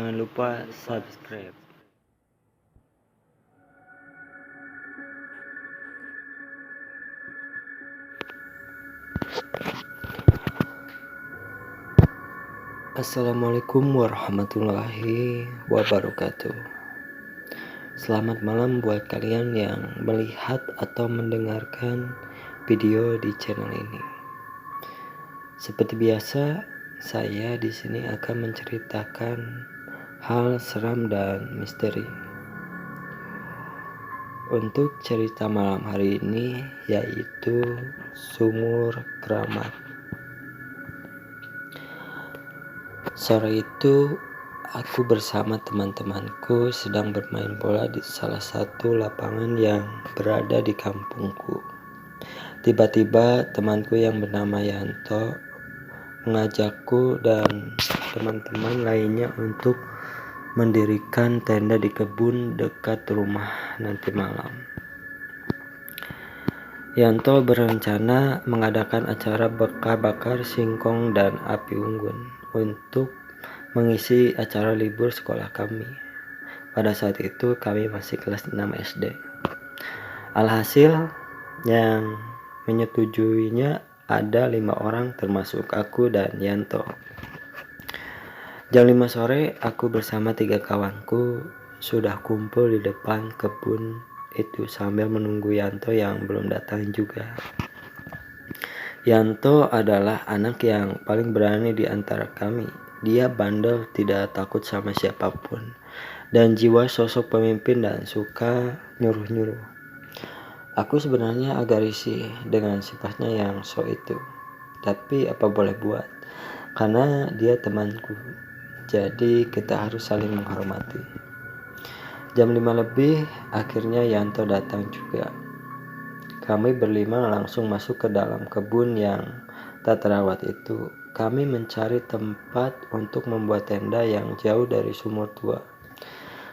Jangan lupa subscribe. Assalamualaikum warahmatullahi wabarakatuh. Selamat malam buat kalian yang melihat atau mendengarkan video di channel ini. Seperti biasa, saya di sini akan menceritakan hal seram dan misteri. Untuk cerita malam hari ini yaitu Sumur Keramat. Sore itu aku bersama teman-temanku sedang bermain bola di salah satu lapangan yang berada di kampungku. Tiba-tiba temanku yang bernama Yanto mengajakku dan teman-teman lainnya untuk mendirikan tenda di kebun dekat rumah nanti malam. Yanto berencana mengadakan acara bakar-bakar singkong dan api unggun untuk mengisi acara libur sekolah kami. Pada saat itu kami masih kelas 6 SD. Alhasil yang menyetujuinya ada 5 orang termasuk aku dan Yanto. Jam 5 sore aku bersama 3 kawanku sudah kumpul di depan kebun itu sambil menunggu Yanto yang belum datang juga. Yanto adalah anak yang paling berani di antara kami. Dia bandel, tidak takut sama siapapun, dan jiwa sosok pemimpin dan suka nyuruh-nyuruh. Aku sebenarnya agak risih dengan sifatnya yang so itu. Tapi apa boleh buat, karena dia temanku. Jadi kita harus saling menghormati. Jam 5 lebih, akhirnya Yanto datang juga. Kami berlima langsung masuk ke dalam kebun yang tak terawat itu. Kami mencari tempat untuk membuat tenda yang jauh dari sumur tua.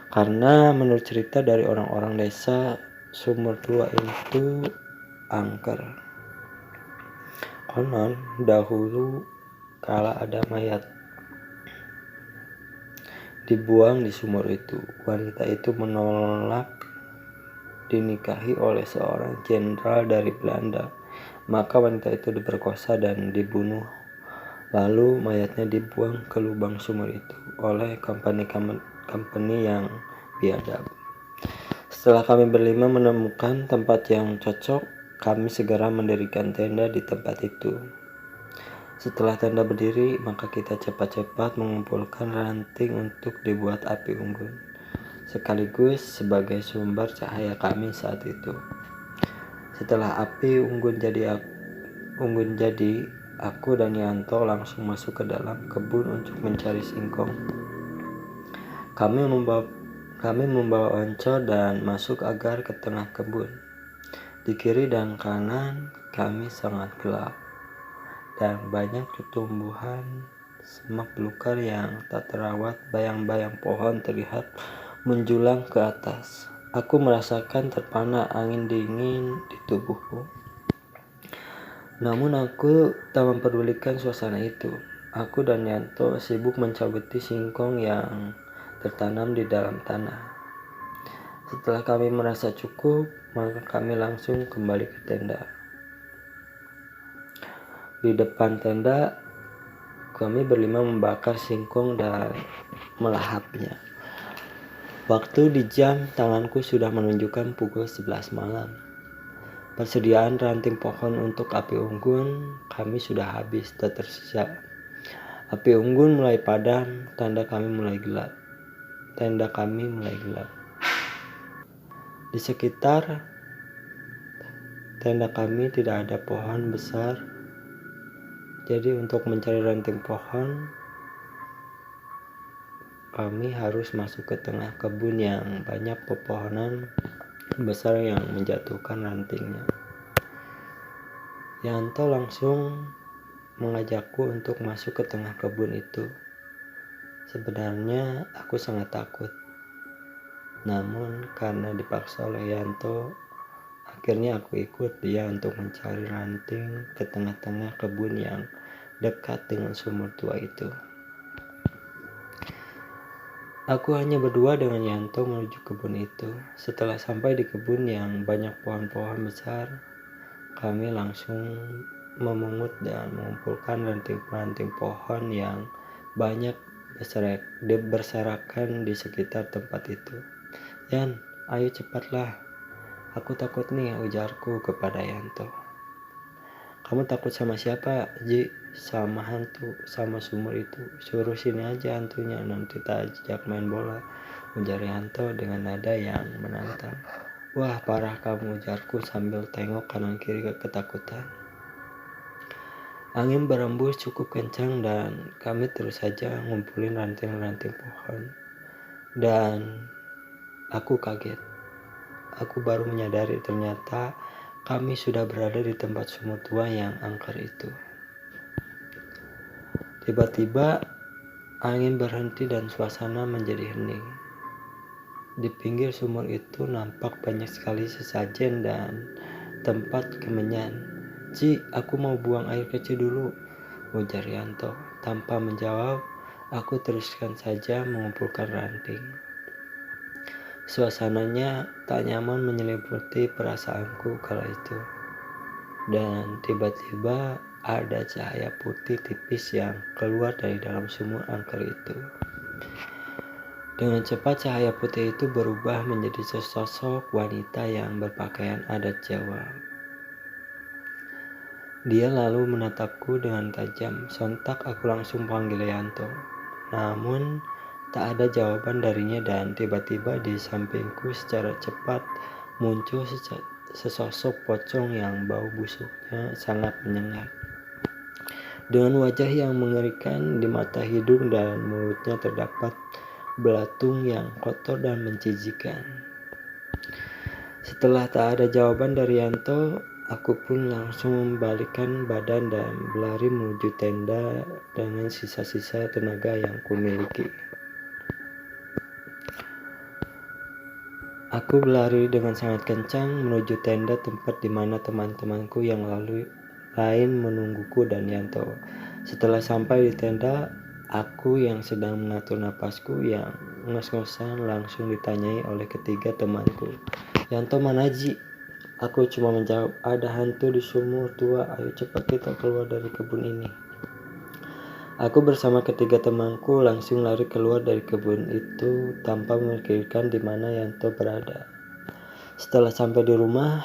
Karena menurut cerita dari orang-orang desa, sumur tua itu angker. Konon dahulu kala ada mayat dibuang di sumur itu. Wanita itu menolak dinikahi oleh seorang jenderal dari Belanda. Maka wanita itu diperkosa dan dibunuh. Lalu mayatnya dibuang ke lubang sumur itu oleh company yang biadab. Setelah kami berlima menemukan tempat yang cocok, kami segera mendirikan tenda di tempat itu. Setelah tenda berdiri, maka kita cepat-cepat mengumpulkan ranting untuk dibuat api unggun, sekaligus sebagai sumber cahaya kami saat itu. Setelah api unggun jadi, aku dan Yanto langsung masuk ke dalam kebun untuk mencari singkong. Kami membawa oncor dan masuk agar ke tengah kebun. Di kiri dan kanan kami sangat gelap dan banyak tumbuhan semak belukar yang tak terawat. Bayang-bayang pohon terlihat menjulang ke atas. Aku merasakan terpana angin dingin di tubuhku. Namun aku tak mempedulikan suasana itu. Aku dan Yanto sibuk mencabuti singkong yang tertanam di dalam tanah. Setelah kami merasa cukup, maka kami langsung kembali ke tenda. Di depan tenda, kami berlima membakar singkong dan melahapnya. Waktu di jam tanganku sudah menunjukkan pukul 11 malam. Persediaan ranting pohon untuk api unggun kami sudah habis, tak tersisa. Api unggun mulai padam, tenda kami mulai gelap. Di sekitar tenda kami tidak ada pohon besar. Jadi untuk mencari ranting pohon, kami harus masuk ke tengah kebun yang banyak pepohonan besar yang menjatuhkan rantingnya. Yanto langsung mengajakku untuk masuk ke tengah kebun itu. Sebenarnya aku sangat takut. Namun karena dipaksa oleh Yanto, akhirnya aku ikut dia untuk mencari ranting ke tengah-tengah kebun yang dekat dengan sumur tua itu. Aku hanya berdua dengan Yanto menuju kebun itu. Setelah sampai di kebun yang banyak pohon-pohon besar, kami langsung memungut dan mengumpulkan ranting-ranting pohon yang banyak berserakan di sekitar tempat itu. "Yan, ayo cepatlah. Aku takut nih," ujarku kepada Yanto. "Kamu takut sama siapa, Ji?" "Sama hantu, sama sumur itu. Suruh sini aja hantunya, nanti tak ajak main bola," ujar Yanto dengan nada yang menantang. "Wah, parah kamu," ujarku sambil tengok kanan kiri ketakutan. Angin berembus cukup kencang dan kami terus saja ngumpulin ranting-ranting pohon. Dan aku kaget. Aku baru menyadari ternyata kami sudah berada di tempat sumur tua yang angker itu. Tiba-tiba angin berhenti dan suasana menjadi hening. Di pinggir sumur itu nampak banyak sekali sesajen dan tempat kemenyan. "Ci, aku mau buang air kecil dulu," ujar Yanto. Tanpa menjawab, aku teruskan saja mengumpulkan ranting. Suasananya tak nyaman menyelimuti perasaanku kala itu. Dan tiba-tiba ada cahaya putih tipis yang keluar dari dalam sumur angker itu. Dengan cepat cahaya putih itu berubah menjadi sesosok wanita yang berpakaian adat Jawa. Dia lalu menatapku dengan tajam. Sontak aku langsung panggil Yanto. Namun tak ada jawaban darinya dan tiba-tiba di sampingku secara cepat muncul sesosok pocong yang bau busuknya sangat menyengat. Dengan wajah yang mengerikan, di mata, hidung, dan mulutnya terdapat belatung yang kotor dan menjijikan. Setelah tak ada jawaban dari Yanto, aku pun langsung membalikkan badan dan berlari menuju tenda dengan sisa-sisa tenaga yang kumiliki. Aku berlari dengan sangat kencang menuju tenda tempat di mana teman-temanku yang lain menungguku dan Yanto. Setelah sampai di tenda, aku yang sedang mengatur napasku yang ngos-ngosan langsung ditanyai oleh ketiga temanku. "Yanto mana, Ji?" Aku cuma menjawab, "Ada hantu di sumur tua, ayo cepat kita keluar dari kebun ini." Aku bersama ketiga temanku langsung lari keluar dari kebun itu tanpa memikirkan di mana Yanto berada. Setelah sampai di rumah,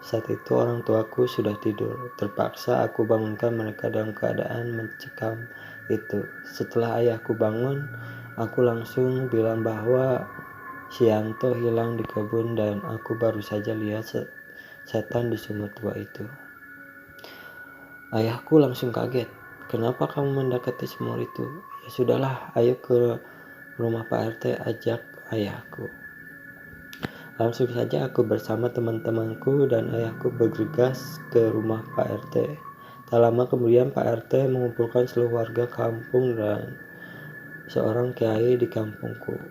saat itu orang tuaku sudah tidur. Terpaksa aku bangunkan mereka dalam keadaan mencekam itu. Setelah ayahku bangun, aku langsung bilang bahwa si Yanto hilang di kebun dan aku baru saja lihat setan di sumur tua itu. Ayahku langsung kaget. "Kenapa kamu mendekati sumur itu?" "Ya sudahlah, ayo ke rumah Pak RT," ajak ayahku. Langsung saja aku bersama teman-temanku dan ayahku bergegas ke rumah Pak RT. Tak lama kemudian Pak RT mengumpulkan seluruh warga kampung dan seorang kiai di kampungku.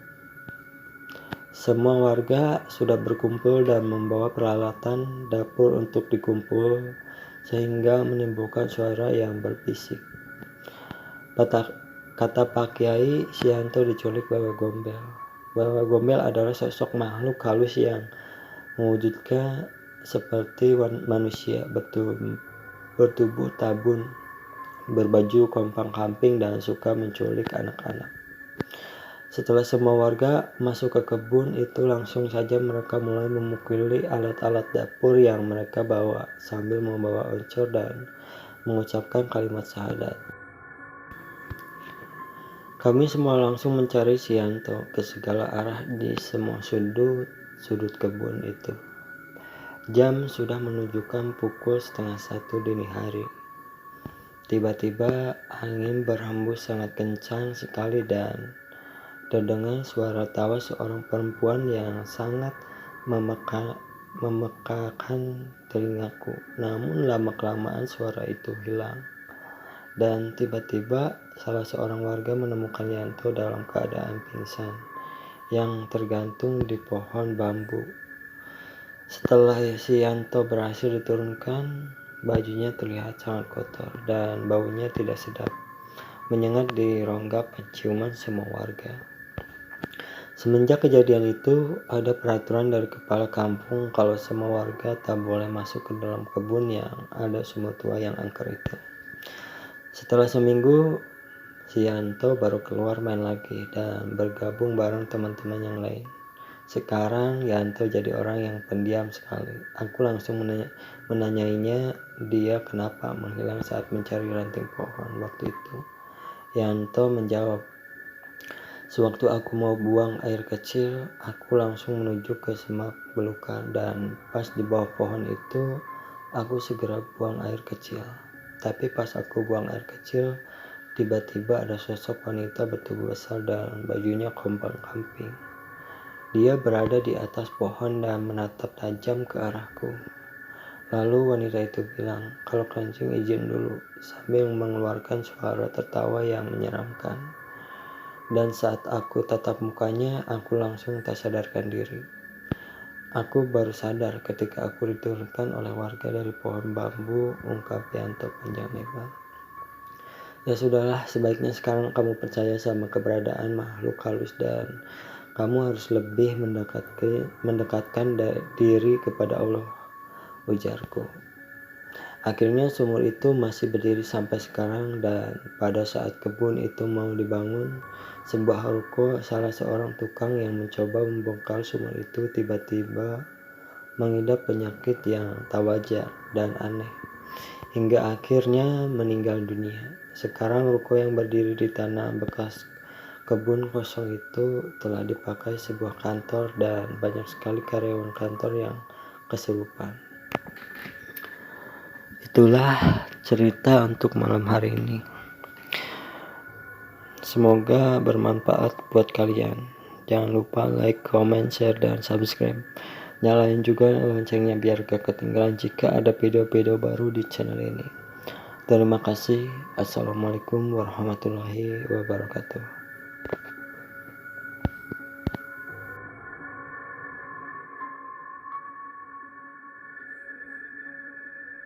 Semua warga sudah berkumpul dan membawa peralatan dapur untuk dikumpul sehingga menimbulkan suara yang berbisik. Kata Pak Kiai, si Yanto diculik Bawa Gombel. Bawa Gombel adalah sosok makhluk halus yang mewujudkan seperti manusia, bertubuh tabun, berbaju kompang-camping dan suka menculik anak-anak. Setelah semua warga masuk ke kebun itu, langsung saja mereka mulai memukuli alat-alat dapur yang mereka bawa sambil membawa oncor dan mengucapkan kalimat syahadat. Kami semua langsung mencari si Yanto ke segala arah di semua sudut kebun itu. Jam sudah menunjukkan pukul 12:30 dini hari. Tiba-tiba angin berhembus sangat kencang sekali dan terdengar suara tawa seorang perempuan yang sangat memekakan telingaku. Namun lama-kelamaan suara itu hilang. Dan tiba-tiba salah seorang warga menemukan Yanto dalam keadaan pingsan yang tergantung di pohon bambu. Setelah si Yanto berhasil diturunkan, bajunya terlihat sangat kotor dan baunya tidak sedap, menyengat di rongga penciuman semua warga. Semenjak kejadian itu, ada peraturan dari kepala kampung kalau semua warga tak boleh masuk ke dalam kebun yang ada sumur tua yang angker itu. Setelah seminggu, si Yanto baru keluar main lagi dan bergabung bareng teman-teman yang lain. Sekarang Yanto jadi orang yang pendiam sekali. Aku langsung menanyainya dia kenapa menghilang saat mencari ranting pohon waktu itu. Yanto menjawab, sewaktu aku mau buang air kecil, aku langsung menuju ke semak belukar dan pas di bawah pohon itu, aku segera buang air kecil. Tapi pas aku buang air kecil, tiba-tiba ada sosok wanita bertubuh besar dan bajunya kompang-camping. Dia berada di atas pohon dan menatap tajam ke arahku. Lalu wanita itu bilang, kalau kencing izin dulu, sambil mengeluarkan suara tertawa yang menyeramkan. Dan saat aku tatap mukanya, aku langsung tak sadarkan diri. Aku baru sadar ketika aku diturunkan oleh warga dari pohon bambu, ungkap Yanto panjang lebar. Ya sudahlah, sebaiknya sekarang kamu percaya sama keberadaan makhluk halus dan kamu harus lebih mendekatkan diri kepada Allah, ujarku. Akhirnya sumur itu masih berdiri sampai sekarang dan pada saat kebun itu mau dibangun, sebuah ruko salah seorang tukang yang mencoba membongkar sumur itu tiba-tiba mengidap penyakit yang tak wajar dan aneh, hingga akhirnya meninggal dunia. Sekarang ruko yang berdiri di tanah bekas kebun kosong itu telah dipakai sebuah kantor dan banyak sekali karyawan kantor yang kesurupan. Itulah cerita untuk malam hari ini. Semoga bermanfaat buat kalian. Jangan lupa like, comment, share, dan subscribe. Nyalain juga loncengnya biar gak ketinggalan jika ada video-video baru di channel ini. Terima kasih. Assalamualaikum warahmatullahi wabarakatuh.